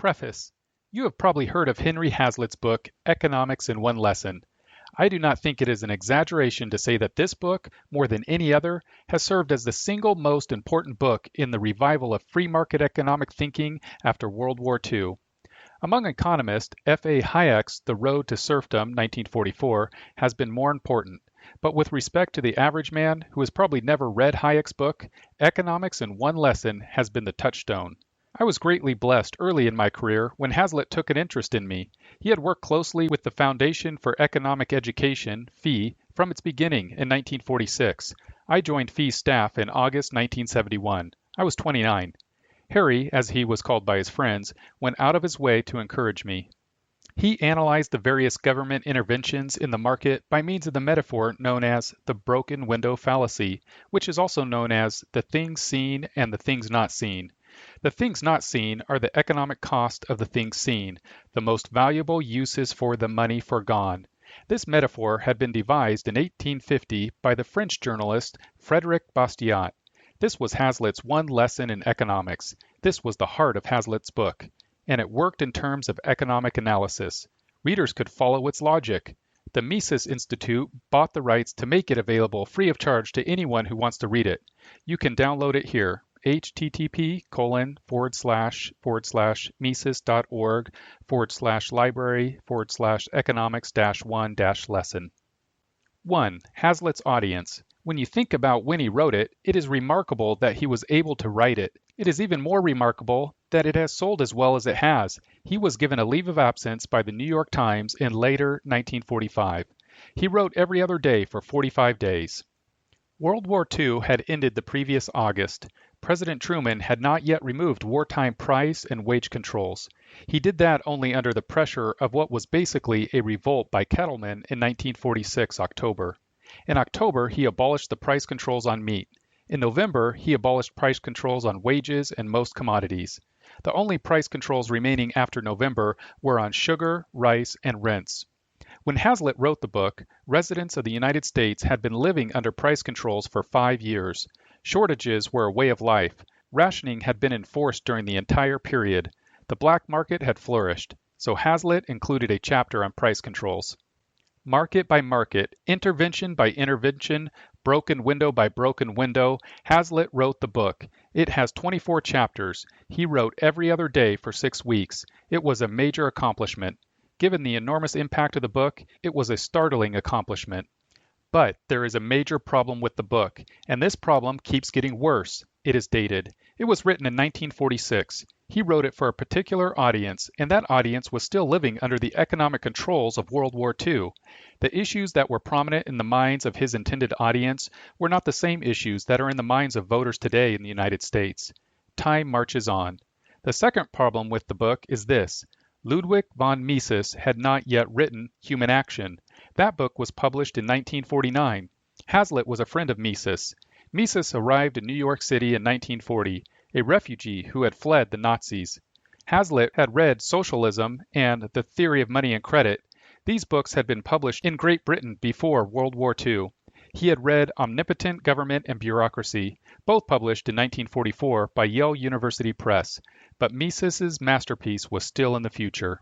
Preface. You have probably heard of Henry Hazlitt's book, Economics in One Lesson. I do not think it is an exaggeration to say that this book, more than any other, has served as the single most important book in the revival of free market economic thinking after World War II. Among economists, F.A. Hayek's The Road to Serfdom, 1944, has been more important. But with respect to the average man who has probably never read Hayek's book, Economics in One Lesson has been the touchstone. I was greatly blessed early in my career when Hazlitt took an interest in me. He had worked closely with the Foundation for Economic Education, FEE, from its beginning in 1946. I joined FEE's staff in August 1971. I was 29. Harry, as he was called by his friends, went out of his way to encourage me. He analyzed the various government interventions in the market by means of the metaphor known as the broken window fallacy, which is also known as the things seen and the things not seen. The things not seen are the economic cost of the things seen, the most valuable uses for the money forgone. This metaphor had been devised in 1850 by the French journalist Frédéric Bastiat. This was Hazlitt's one lesson in economics. This was the heart of Hazlitt's book, and it worked in terms of economic analysis. Readers could follow its logic. The Mises Institute bought the rights to make it available free of charge to anyone who wants to read it. You can download it here. http://mises.org/library/economics-1-lesson. 1. Hazlitt's audience. When you think about when he wrote it, it is remarkable that he was able to write it. It is even more remarkable that it has sold as well as it has. He was given a leave of absence by the New York Times in later 1945. He wrote every other day for 45 days. World War II had ended the previous August. President Truman had not yet removed wartime price and wage controls. He did that only under the pressure of what was basically a revolt by cattlemen in 1946 October. In October, he abolished the price controls on meat. In November, he abolished price controls on wages and most commodities. The only price controls remaining after November were on sugar, rice, and rents. When Hazlitt wrote the book, residents of the United States had been living under price controls for 5 years. Shortages were a way of life. Rationing had been enforced during the entire period. The black market had flourished, so Hazlitt included a chapter on price controls. Market by market, intervention by intervention, broken window by broken window, Hazlitt wrote the book. It has 24 chapters. He wrote every other day for 6 weeks. It was a major accomplishment. Given the enormous impact of the book, it was a startling accomplishment. But there is a major problem with the book, and this problem keeps getting worse. It is dated. It was written in 1946. He wrote it for a particular audience, and that audience was still living under the economic controls of World War II. The issues that were prominent in the minds of his intended audience were not the same issues that are in the minds of voters today in the United States. Time marches on. The second problem with the book is this. Ludwig von Mises had not yet written Human Action. That book was published in 1949. Hazlitt was a friend of Mises. Mises arrived in New York City in 1940, a refugee who had fled the Nazis. Hazlitt had read Socialism and The Theory of Money and Credit. These books had been published in Great Britain before World War II. He had read Omnipotent Government and Bureaucracy, both published in 1944 by Yale University Press, but Mises's masterpiece was still in the future.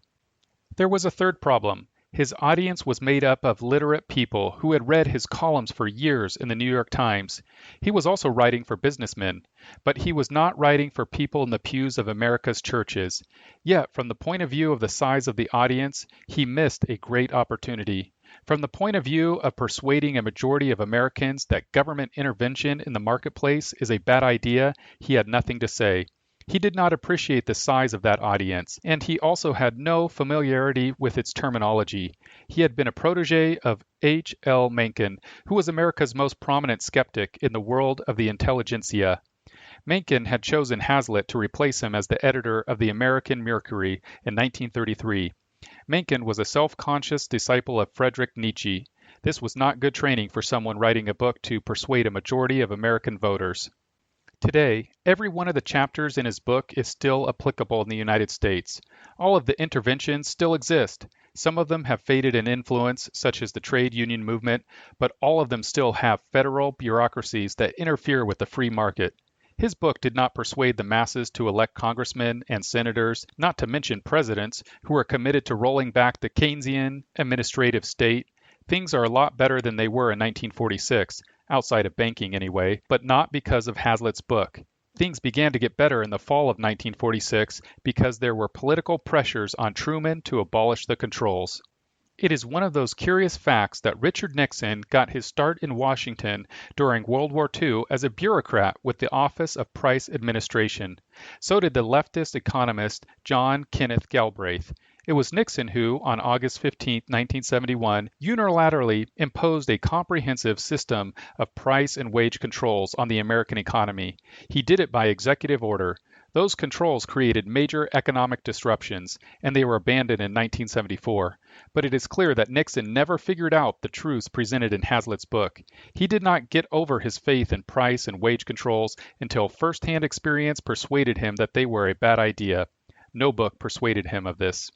There was a third problem. His audience was made up of literate people who had read his columns for years in the New York Times. He was also writing for businessmen, but he was not writing for people in the pews of America's churches. Yet, from the point of view of the size of the audience, he missed a great opportunity. From the point of view of persuading a majority of Americans that government intervention in the marketplace is a bad idea, he had nothing to say. He did not appreciate the size of that audience, and he also had no familiarity with its terminology. He had been a protege of H. L. Mencken, who was America's most prominent skeptic in the world of the intelligentsia. Mencken had chosen Hazlitt to replace him as the editor of the American Mercury in 1933. Mencken was a self-conscious disciple of Friedrich Nietzsche. This was not good training for someone writing a book to persuade a majority of American voters. Today, every one of the chapters in his book is still applicable in the United States. All of the interventions still exist. Some of them have faded in influence, such as the trade union movement, but all of them still have federal bureaucracies that interfere with the free market. His book did not persuade the masses to elect congressmen and senators, not to mention presidents, who are committed to rolling back the Keynesian administrative state. Things are a lot better than they were in 1946, outside of banking anyway, but not because of Hazlitt's book. Things began to get better in the fall of 1946 because there were political pressures on Truman to abolish the controls. It is one of those curious facts that Richard Nixon got his start in Washington during World War II as a bureaucrat with the Office of Price Administration. So did the leftist economist John Kenneth Galbraith. It was Nixon who, on August 15, 1971, unilaterally imposed a comprehensive system of price and wage controls on the American economy. He did it by executive order. Those controls created major economic disruptions, and they were abandoned in 1974. But it is clear that Nixon never figured out the truths presented in Hazlitt's book. He did not get over his faith in price and wage controls until first-hand experience persuaded him that they were a bad idea. No book persuaded him of this.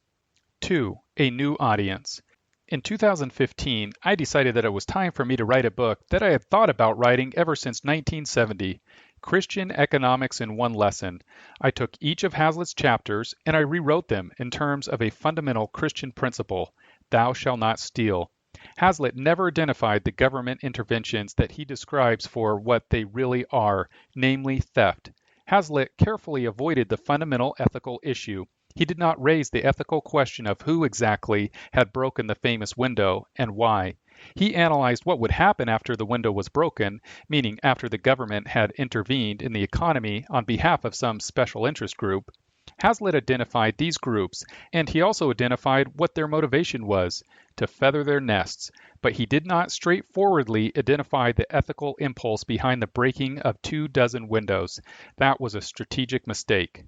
2. A new audience. In 2015, I decided that it was time for me to write a book that I had thought about writing ever since 1970. Christian Economics in One Lesson. I took each of Hazlitt's chapters and I rewrote them in terms of a fundamental Christian principle, thou shalt not steal. Hazlitt never identified the government interventions that he describes for what they really are, namely theft. Hazlitt carefully avoided the fundamental ethical issue. He did not raise the ethical question of who exactly had broken the famous window and why. He analyzed what would happen after the window was broken, meaning after the government had intervened in the economy on behalf of some special interest group. Hazlitt identified these groups, and he also identified what their motivation was, to feather their nests, but he did not straightforwardly identify the ethical impulse behind the breaking of 24 windows. That was a strategic mistake.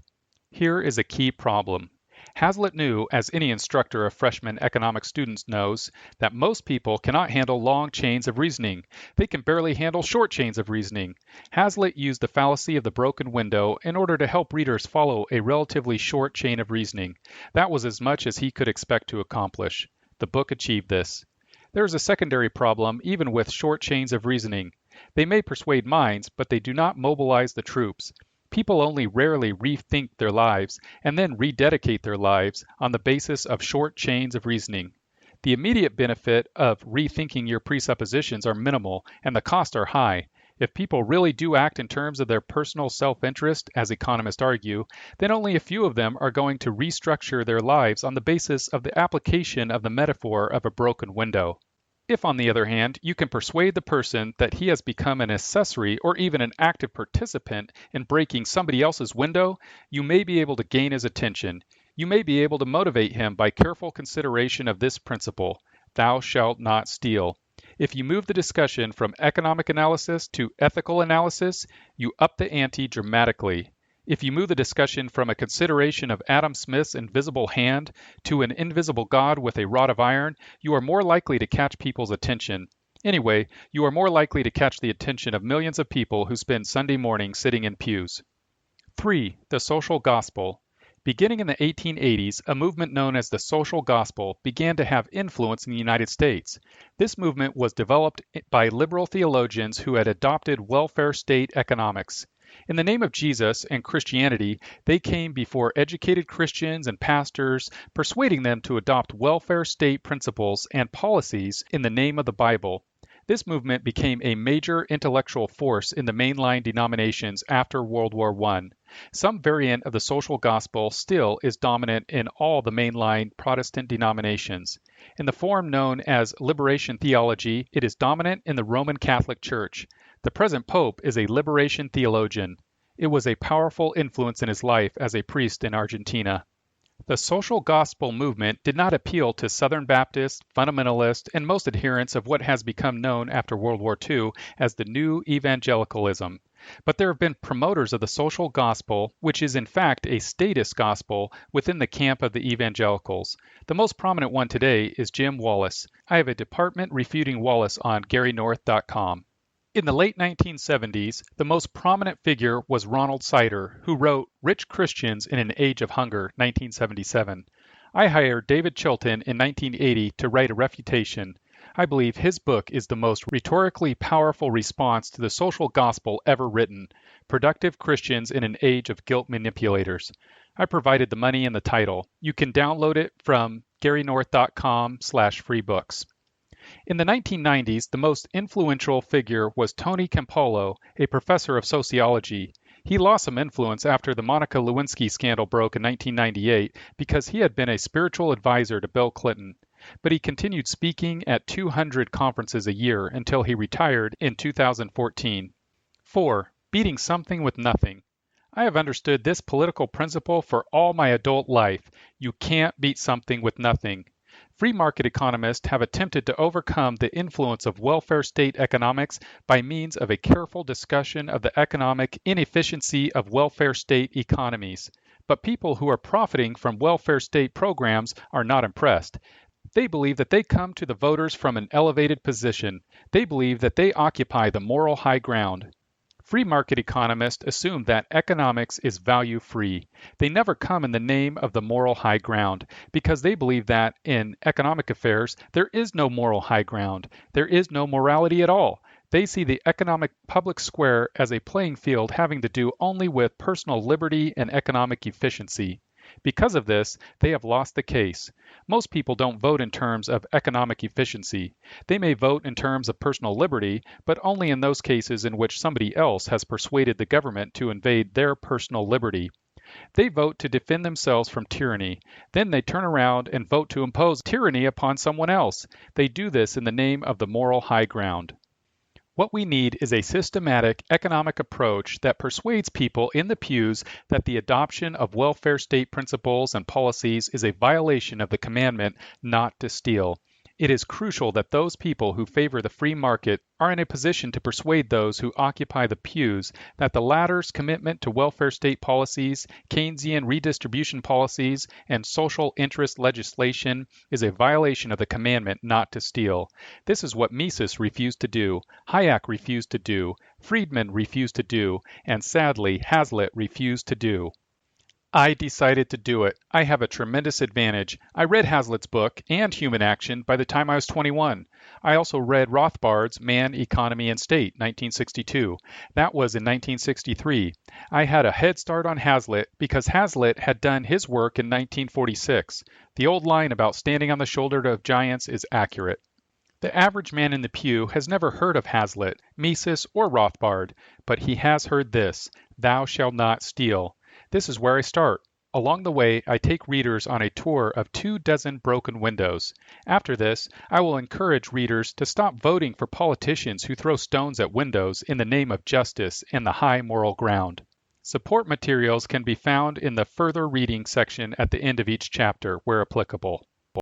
Here is a key problem. Hazlitt knew, as any instructor of freshman economics students knows, that most people cannot handle long chains of reasoning. They can barely handle short chains of reasoning. Hazlitt used the fallacy of the broken window in order to help readers follow a relatively short chain of reasoning. That was as much as he could expect to accomplish. The book achieved this. There is a secondary problem even with short chains of reasoning. They may persuade minds, but they do not mobilize the troops. People only rarely rethink their lives and then rededicate their lives on the basis of short chains of reasoning. The immediate benefit of rethinking your presuppositions are minimal and the costs are high. If people really do act in terms of their personal self-interest, as economists argue, then only a few of them are going to restructure their lives on the basis of the application of the metaphor of a broken window. If, on the other hand, you can persuade the person that he has become an accessory or even an active participant in breaking somebody else's window, you may be able to gain his attention. You may be able to motivate him by careful consideration of this principle, thou shalt not steal. If you move the discussion from economic analysis to ethical analysis, you up the ante dramatically. If you move the discussion from a consideration of Adam Smith's invisible hand to an invisible God with a rod of iron, you are more likely to catch people's attention. Anyway, you are more likely to catch the attention of millions of people who spend Sunday morning sitting in pews. 3. The social gospel. Beginning in the 1880s, a movement known as the social gospel began to have influence in the United States. This movement was developed by liberal theologians who had adopted welfare state economics. In the name of Jesus and Christianity, they came before educated Christians and pastors, persuading them to adopt welfare state principles and policies in the name of the Bible. This movement became a major intellectual force in the mainline denominations after World War I. Some variant of the social gospel still is dominant in all the mainline Protestant denominations. In the form known as liberation theology, it is dominant in the Roman Catholic Church. The present Pope is a liberation theologian. It was a powerful influence in his life as a priest in Argentina. The social gospel movement did not appeal to Southern Baptists, fundamentalists, and most adherents of what has become known after World War II as the New Evangelicalism. But there have been promoters of the social gospel, which is in fact a statist gospel within the camp of the evangelicals. The most prominent one today is Jim Wallis. I have a department refuting Wallis on GaryNorth.com. In the late 1970s, the most prominent figure was Ronald Sider, who wrote Rich Christians in an Age of Hunger, 1977. I hired David Chilton in 1980 to write a refutation. I believe his book is the most rhetorically powerful response to the social gospel ever written, Productive Christians in an Age of Guilt Manipulators. I provided the money in the title. You can download it from garynorth.com/freebooks. In the 1990s, the most influential figure was Tony Campolo, a professor of sociology. He lost some influence after the Monica Lewinsky scandal broke in 1998 because he had been a spiritual advisor to Bill Clinton. But he continued speaking at 200 conferences a year until he retired in 2014. 4. Beating something with nothing. I have understood this political principle for all my adult life. You can't beat something with nothing. Free market economists have attempted to overcome the influence of welfare state economics by means of a careful discussion of the economic inefficiency of welfare state economies. But people who are profiting from welfare state programs are not impressed. They believe that they come to the voters from an elevated position. They believe that they occupy the moral high ground. Free market economists assume that economics is value-free. They never come in the name of the moral high ground because they believe that in economic affairs there is no moral high ground. There is no morality at all. They see the economic public square as a playing field having to do only with personal liberty and economic efficiency. Because of this, they have lost the case. Most people don't vote in terms of economic efficiency. They may vote in terms of personal liberty, but only in those cases in which somebody else has persuaded the government to invade their personal liberty. They vote to defend themselves from tyranny. Then they turn around and vote to impose tyranny upon someone else. They do this in the name of the moral high ground. What we need is a systematic economic approach that persuades people in the pews that the adoption of welfare state principles and policies is a violation of the commandment not to steal. It is crucial that those people who favor the free market are in a position to persuade those who occupy the pews that the latter's commitment to welfare state policies, Keynesian redistribution policies, and social interest legislation is a violation of the commandment not to steal. This is what Mises refused to do, Hayek refused to do, Friedman refused to do, and sadly, Hazlitt refused to do. I decided to do it. I have a tremendous advantage. I read Hazlitt's book and Human Action by the time I was 21. I also read Rothbard's Man, Economy, and State, 1962. That was in 1963. I had a head start on Hazlitt because Hazlitt had done his work in 1946. The old line about standing on the shoulder of giants is accurate. The average man in the pew has never heard of Hazlitt, Mises, or Rothbard, but he has heard this, "Thou shalt not steal." This is where I start. Along the way, I take readers on a tour of 24 broken windows. After this, I will encourage readers to stop voting for politicians who throw stones at windows in the name of justice and the high moral ground. Support materials can be found in the further reading section at the end of each chapter, where applicable.